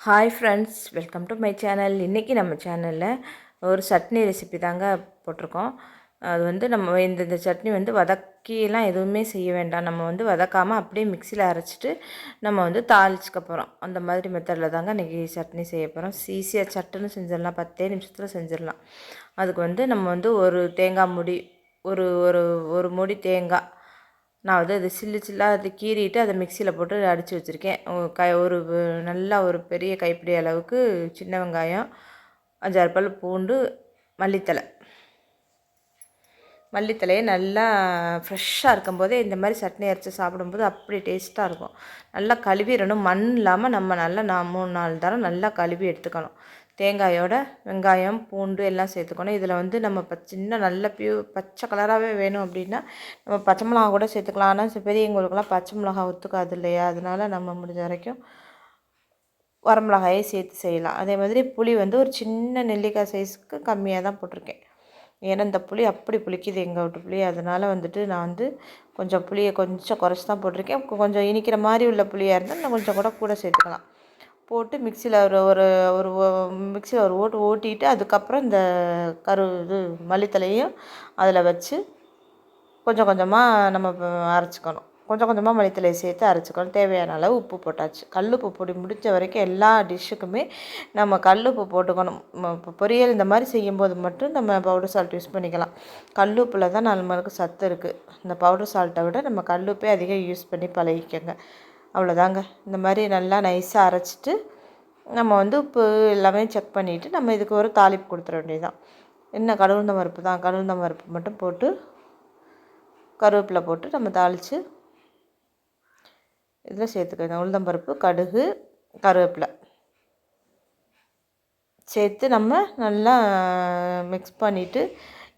Hi friends, welcome to my channel. இன்றைக்கி நம்ம சேனலில் ஒரு சட்னி ரெசிபி தாங்க போட்டிருக்கோம். அது வந்து நம்ம இந்த சட்னி வந்து வதக்கிலாம் எதுவுமே செய்ய வேண்டாம். நம்ம வந்து வதக்காமல் அப்படியே மிக்சியில் அரைச்சிட்டு நம்ம வந்து தாளிச்சுக்க போகிறோம். அந்த மாதிரி மெத்தடில் தாங்க இன்றைக்கி சட்னி செய்ய போகிறோம். ஈஸியாக சட்டுன்னு செஞ்சிடலாம், 10 நிமிஷத்தில் செஞ்சிடலாம். அதுக்கு வந்து நம்ம வந்து ஒரு தேங்காய் மூடி, ஒரு ஒரு ஒரு மூடி தேங்காய் நான் வந்து அது சில்லாக அது கீறிட்டு அதை மிக்சியில் போட்டு அடித்து வச்சுருக்கேன். ஒரு நல்லா ஒரு பெரிய கைப்பிடி அளவுக்கு சின்ன வெங்காயம், 5-6 பல் பூண்டு, மல்லித்தலையை நல்லா ஃப்ரெஷ்ஷாக இருக்கும்போதே இந்த மாதிரி சட்னி அரைச்சி சாப்பிடும்போது அப்படி டேஸ்ட்டாக இருக்கும். நல்லா கழுவிடணும், மண் இல்லாமல் நம்ம நல்லா 3-4 தரம் நல்லா கழுவி எடுத்துக்கணும். தேங்காயோட வெங்காயம், பூண்டு எல்லாம் சேர்த்துக்கணும். இதில் வந்து நம்ம சின்ன நல்ல பச்சை கலராகவே வேணும் அப்படின்னா நம்ம பச்சை மிளகா கூட சேர்த்துக்கலாம். ஆனால் பெரியவங்களுக்குலாம் பச்சை மிளகா ஒத்துக்காது இல்லையா, அதனால் நம்ம முடிஞ்ச வரைக்கும் வரமிளகாயை சேர்த்து செய்யலாம். அதே மாதிரி புளி வந்து ஒரு சின்ன நெல்லிக்காய் சைஸுக்கு கம்மியாக தான் போட்டிருக்கேன். ஏன்னா இந்த புளி அப்படி புளிக்குது எங்கள் வீட்டு புளி. அதனால் வந்துட்டு நான் வந்து கொஞ்சம் புளியை கொஞ்சம் குறைச்சி தான் போட்டிருக்கேன். கொஞ்சம் இனிக்கிற மாதிரி உள்ள புளியாக இருந்தால் இன்னும் கொஞ்சம் கூட சேர்த்துக்கலாம். போட்டு மிக்சியில் ஒரு ஒரு ஒரு மிக்சியில் ஒரு ஓட்டிட்டு அதுக்கப்புறம் இந்த மல்லித்தலையும் அதில் வச்சு கொஞ்சம் கொஞ்சமாக நம்ம அரைச்சிக்கணும். கொஞ்சம் கொஞ்சமாக மல்லித்தலையை சேர்த்து அரைச்சிக்கணும். தேவையான அளவு உப்பு போட்டாச்சு. கல்லுப்பு பொடி முடிஞ்ச வரைக்கும் எல்லா டிஷ்ஷுக்குமே நம்ம கல்லுப்பு போட்டுக்கணும். இப்போ பொரியல் இந்த மாதிரி செய்யும்போது மட்டும் நம்ம பவுடர் சால்ட் யூஸ் பண்ணிக்கலாம். கல்லுப்பில் தான் நம்மளுக்கு சத்து இருக்குது. இந்த பவுடர் சால்ட்டை விட நம்ம கல்லுப்பே அதிகம் யூஸ் பண்ணி பழகிக்கங்க. அவ்வளோதாங்க. இந்த மாதிரி நல்லா நைஸாக அரைச்சிட்டு நம்ம வந்து உப்பு எல்லாமே செக் பண்ணிவிட்டு நம்ம இதுக்கு ஒரு தாளிப்பு கொடுத்துட வேண்டியதுதான். என்ன கடுகுளுந்தம் பருப்பு தான், கடுகுளுந்தம் பருப்பு மட்டும் போட்டு கருவேப்பிலை போட்டு நம்ம தாளித்து இதில் சேர்த்துக்கணும். உளுந்தம்பருப்பு, கடுகு, கருவேப்பிலை சேர்த்து நம்ம நல்லா மிக்ஸ் பண்ணிவிட்டு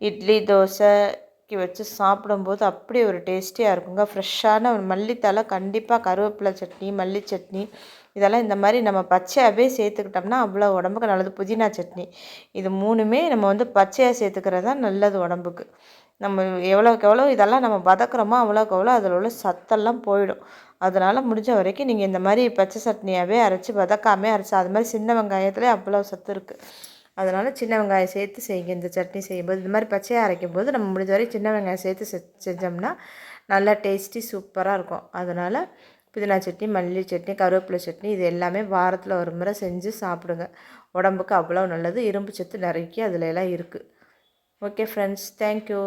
இட்லி தோசைக்கு வச்சு சாப்பிடும்போது அப்படி ஒரு டேஸ்டியாக இருக்குங்க. ஃப்ரெஷ்ஷான ஒரு மல்லித்தலை, கண்டிப்பாக கருவேப்பிலை சட்னி, மல்லி சட்னி இதெல்லாம் இந்த மாதிரி நம்ம பச்சையாகவே சேர்த்துக்கிட்டோம்னா அவ்வளோ உடம்புக்கு நல்லது. புதினா சட்னி இது 3மே நம்ம வந்து பச்சையாக சேர்த்துக்கிறது தான் நல்லது உடம்புக்கு. நம்ம எவ்வளோக்கு எவ்வளோ இதெல்லாம் நம்ம வதக்குறோமோ அவ்வளோக்கு எவ்வளோ அதில் உள்ள சத்தெல்லாம் போயிடும். அதனால் முடிஞ்ச வரைக்கும் நீங்கள் இந்த மாதிரி பச்சை சட்னியாகவே அரைச்சி வதக்காமே அரைச்சி, அது மாதிரி சின்ன வெங்காயத்துலேயே அவ்வளோ சத்து இருக்குது. அதனால் சின்ன வெங்காயம் சேர்த்து செய்யுங்க. இந்த சட்னி செய்யும்போது இந்த மாதிரி பச்சையாக அரைக்கும்போது நம்ம முடிஞ்ச வரைக்கும் சின்ன வெங்காயம் சேர்த்து செஞ்சோம்னா நல்லா டேஸ்டி சூப்பராக இருக்கும். அதனால் புதினா சட்னி, மல்லி சட்னி, கருவேப்பிலை சட்னி இது எல்லாமே வாரத்தில் ஒரு முறை செஞ்சு சாப்பிடுங்க. உடம்புக்கு அவ்வளோ நல்லது. இரும்பு சத்து நிறைய அதில் எல்லாம் இருக்குது. Okay friends, thank you.